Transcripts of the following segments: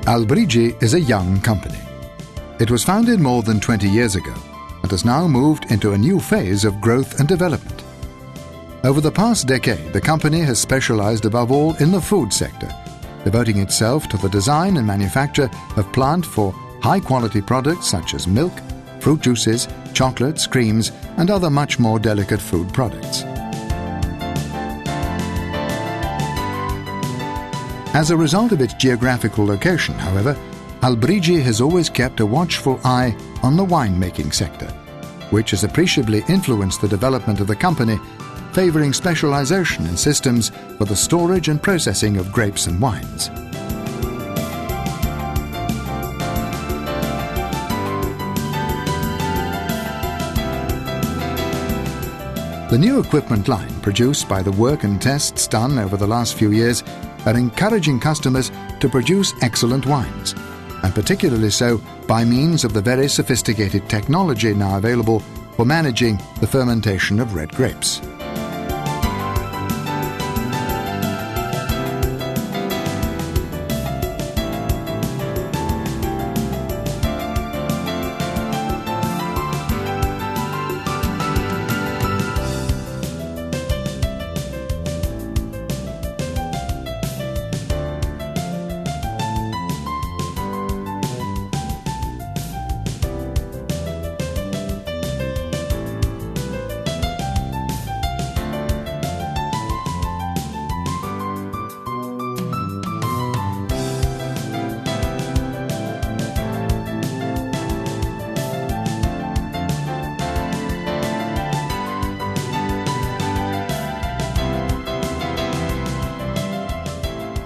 Albrigi is a young company. It was founded more than 20 years ago and has now moved into a new phase of growth and development. Over the past decade, the company has specialized above all in the food sector, devoting itself to the design and manufacture of plant for high-quality products such as milk, fruit juices, chocolates, creams, and other much more delicate food products. As a result of its geographical location, however, Albrigi has always kept a watchful eye on the winemaking sector, which has appreciably influenced the development of the company, favoring specialization in systems for the storage and processing of grapes and wines. The new equipment line produced by the work and tests done over the last few years are encouraging customers to produce excellent wines, and particularly so by means of the very sophisticated technology now available for managing the fermentation of red grapes.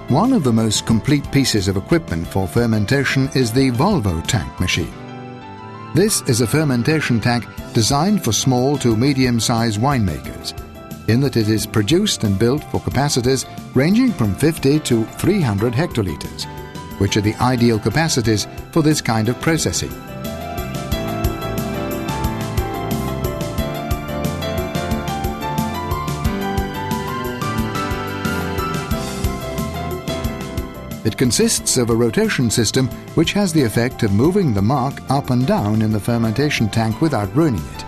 One of the most complete pieces of equipment for fermentation is the Volvo Tank machine. This is a fermentation tank designed for small to medium-sized winemakers, in that it is produced and built for capacities ranging from 50 to 300 hectolitres, which are the ideal capacities for this kind of processing. It consists of a rotation system which has the effect of moving the marc up and down in the fermentation tank without ruining it.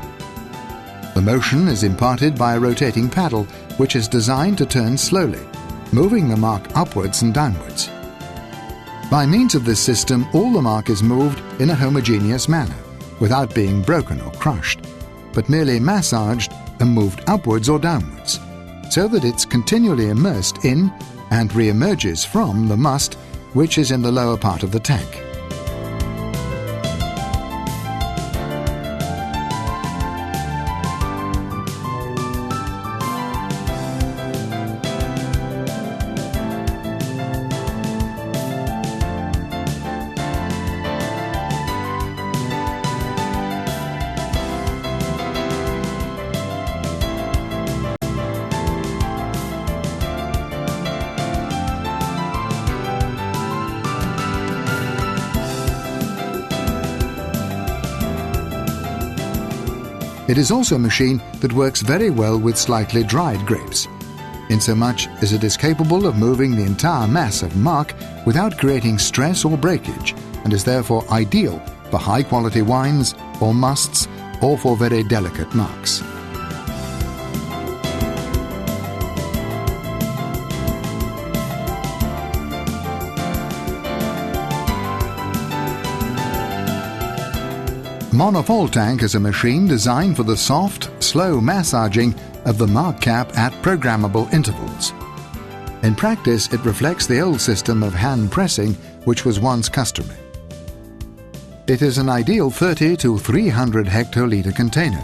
The motion is imparted by a rotating paddle which is designed to turn slowly, moving the marc upwards and downwards. By means of this system, all the marc is moved in a homogeneous manner, without being broken or crushed, but merely massaged and moved upwards or downwards, so that it's continually immersed in and re-emerges from the must which is in the lower part of the tank. It is also a machine that works very well with slightly dried grapes, insomuch as it is capable of moving the entire mass of marc without creating stress or breakage, and is therefore ideal for high-quality wines or musts or for very delicate marcs. Monopol Tank is a machine designed for the soft, slow massaging of the marc cap at programmable intervals. In practice, it reflects the old system of hand pressing which was once customary. It is an ideal 30 to 300 hectolitre container,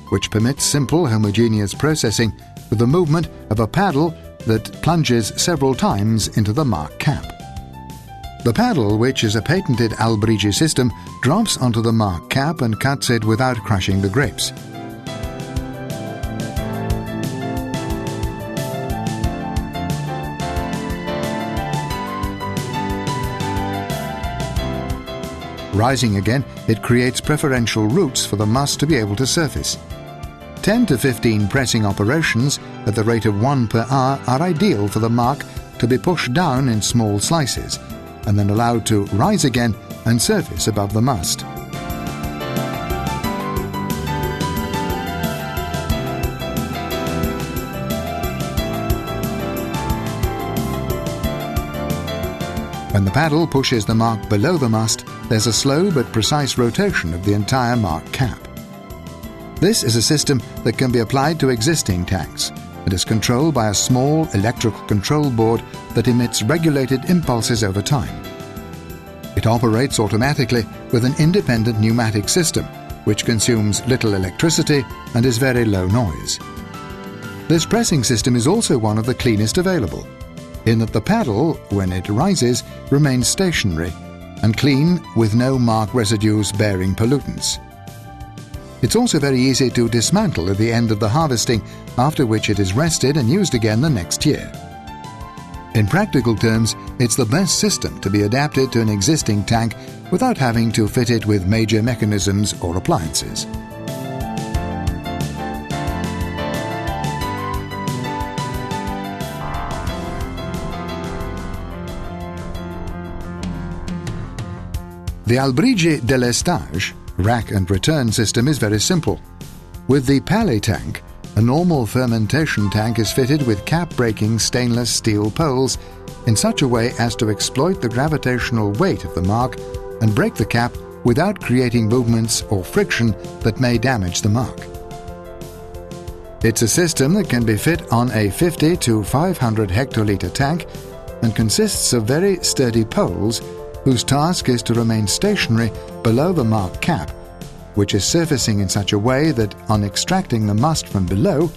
which permits simple homogeneous processing with the movement of a paddle that plunges several times into the marc cap. The paddle, which is a patented Albrigi system, drops onto the marc cap and cuts it without crushing the grapes. Rising again, it creates preferential routes for the must to be able to surface. 10 to 15 pressing operations at the rate of 1 per hour are ideal for the marc to be pushed down in small slices, and then allowed to rise again and surface above the must. When the paddle pushes the mark below the must, there's a slow but precise rotation of the entire mark cap. This is a system that can be applied to existing tanks and is controlled by a small electrical control board that emits regulated impulses over time. It operates automatically with an independent pneumatic system, which consumes little electricity and is very low noise. This pressing system is also one of the cleanest available, in that the paddle, when it rises, remains stationary and clean with no mark residues bearing pollutants. It's also very easy to dismantle at the end of the harvesting, after which it is rested and used again the next year. In practical terms, it's the best system to be adapted to an existing tank without having to fit it with major mechanisms or appliances. The Albrigi délestage rack and return system is very simple. With the Palais tank, a normal fermentation tank is fitted with cap-breaking stainless steel poles in such a way as to exploit the gravitational weight of the mark and break the cap without creating movements or friction that may damage the mark. It's a system that can be fit on a 50 to 500 hectolitre tank and consists of very sturdy poles whose task is to remain stationary below the mark cap, which is surfacing in such a way that on extracting the must from below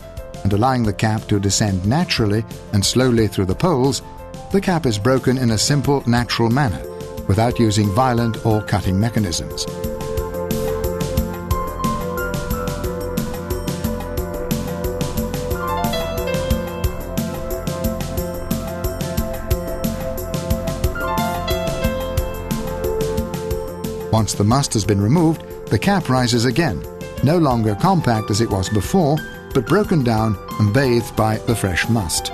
and allowing the cap to descend naturally and slowly through the poles, the cap is broken in a simple, natural manner, without using violent or cutting mechanisms. Once the must has been removed, the cap rises again, no longer compact as it was before, but broken down and bathed by the fresh must.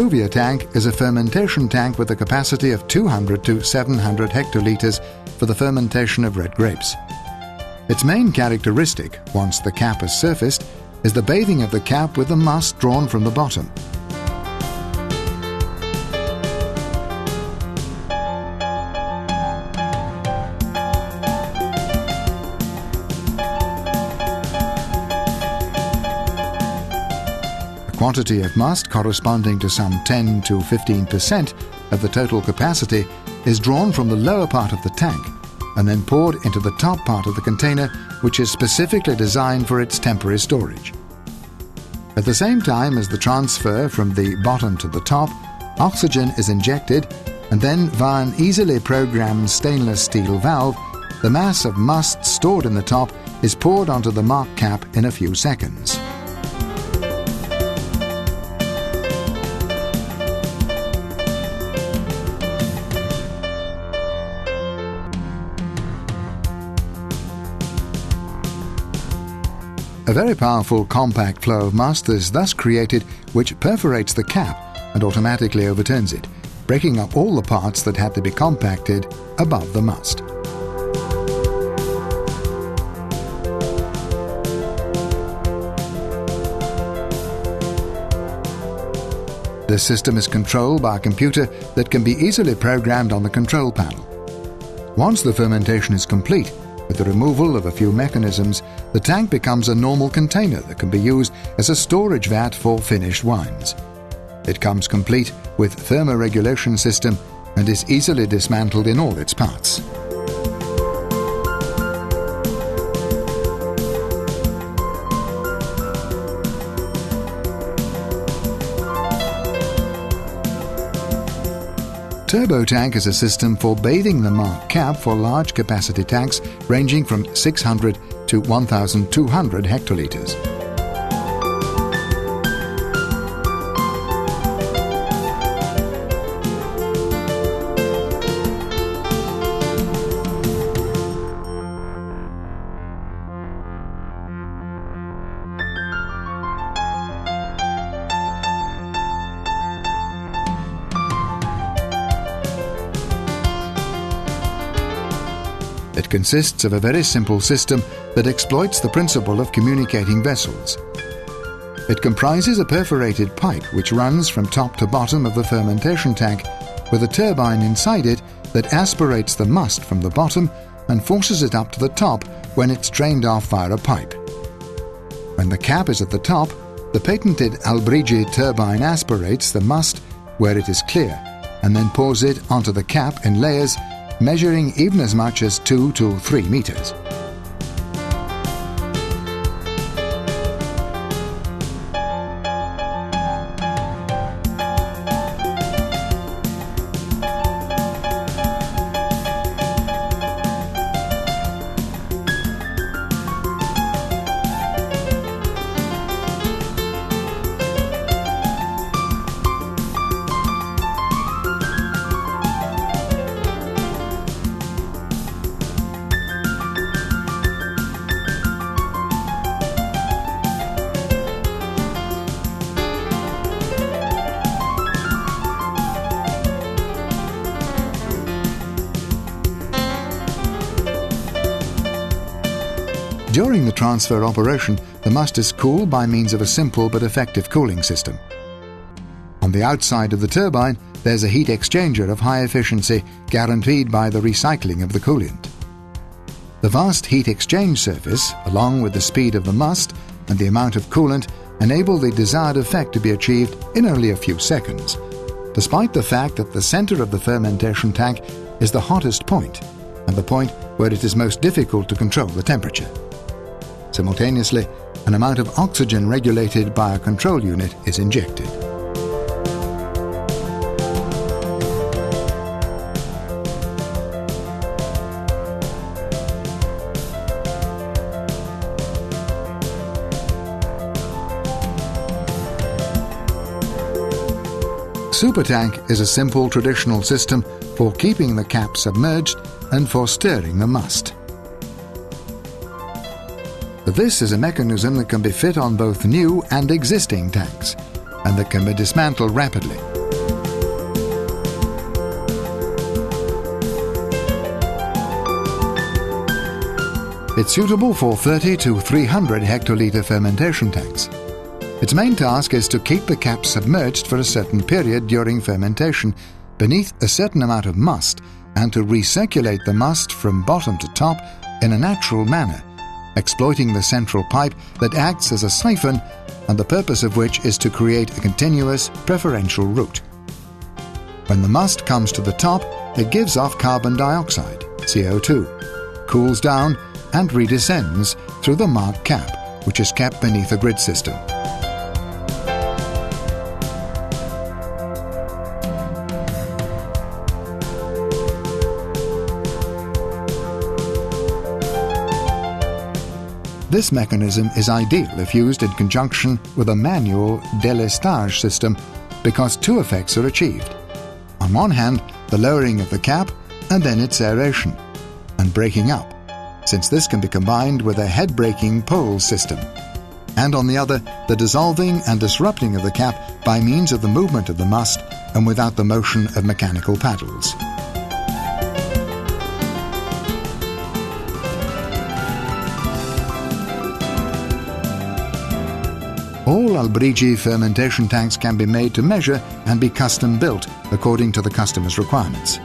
Volvo Tank is a fermentation tank with a capacity of 200 to 700 hectolitres for the fermentation of red grapes. Its main characteristic, once the cap is surfaced, is the bathing of the cap with the must drawn from the bottom. Quantity of must corresponding to some 10 to 15% of the total capacity is drawn from the lower part of the tank and then poured into the top part of the container, which is specifically designed for its temporary storage. At the same time as the transfer from the bottom to the top, oxygen is injected, and then via an easily programmed stainless steel valve, the mass of must stored in the top is poured onto the mark cap in a few seconds. A very powerful compact flow of must is thus created, which perforates the cap and automatically overturns it, breaking up all the parts that had to be compacted above the must. This system is controlled by a computer that can be easily programmed on the control panel. Once the fermentation is complete, with the removal of a few mechanisms, the tank becomes a normal container that can be used as a storage vat for finished wines. It comes complete with thermoregulation system and is easily dismantled in all its parts. Turbo tank is a system for bathing the mark cap for large capacity tanks ranging from 600 to 1,200 hectolitres. It consists of a very simple system that exploits the principle of communicating vessels. It comprises a perforated pipe which runs from top to bottom of the fermentation tank with a turbine inside it that aspirates the must from the bottom and forces it up to the top when it's drained off via a pipe. When the cap is at the top, the patented Albrigi turbine aspirates the must where it is clear and then pours it onto the cap in layers measuring even as much as 2 to 3 meters. During the transfer operation, the must is cooled by means of a simple but effective cooling system. On the outside of the turbine, there's a heat exchanger of high efficiency guaranteed by the recycling of the coolant. The vast heat exchange surface, along with the speed of the must and the amount of coolant, enable the desired effect to be achieved in only a few seconds, despite the fact that the center of the fermentation tank is the hottest point and the point where it is most difficult to control the temperature. Simultaneously, an amount of oxygen regulated by a control unit is injected. Supertank is a simple traditional system for keeping the cap submerged and for stirring the must. This is a mechanism that can be fit on both new and existing tanks, and that can be dismantled rapidly. It's suitable for 30 to 300 hectolitre fermentation tanks. Its main task is to keep the cap submerged for a certain period during fermentation beneath a certain amount of must and to recirculate the must from bottom to top in a natural manner, exploiting the central pipe that acts as a siphon and the purpose of which is to create a continuous preferential route. When the must comes to the top, it gives off carbon dioxide, CO2, cools down and redescends through the mark cap, which is kept beneath a grid system. This mechanism is ideal if used in conjunction with a manual délestage system because two effects are achieved. On one hand, the lowering of the cap and then its aeration and breaking up, since this can be combined with a head-braking pole system. And on the other, the dissolving and disrupting of the cap by means of the movement of the must and without the motion of mechanical paddles. All Albrigi fermentation tanks can be made to measure and be custom built according to the customer's requirements.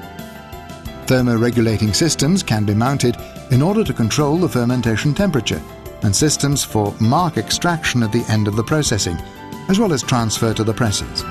Thermoregulating systems can be mounted in order to control the fermentation temperature and systems for mark extraction at the end of the processing, as well as transfer to the presses.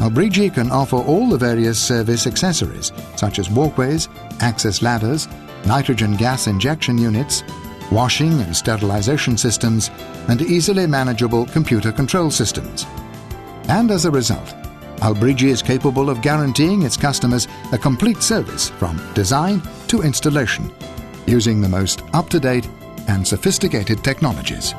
Albrigi can offer all the various service accessories such as walkways, access ladders, nitrogen gas injection units, washing and sterilization systems, and easily manageable computer control systems. And as a result, Albrigi is capable of guaranteeing its customers a complete service from design to installation, using the most up-to-date and sophisticated technologies.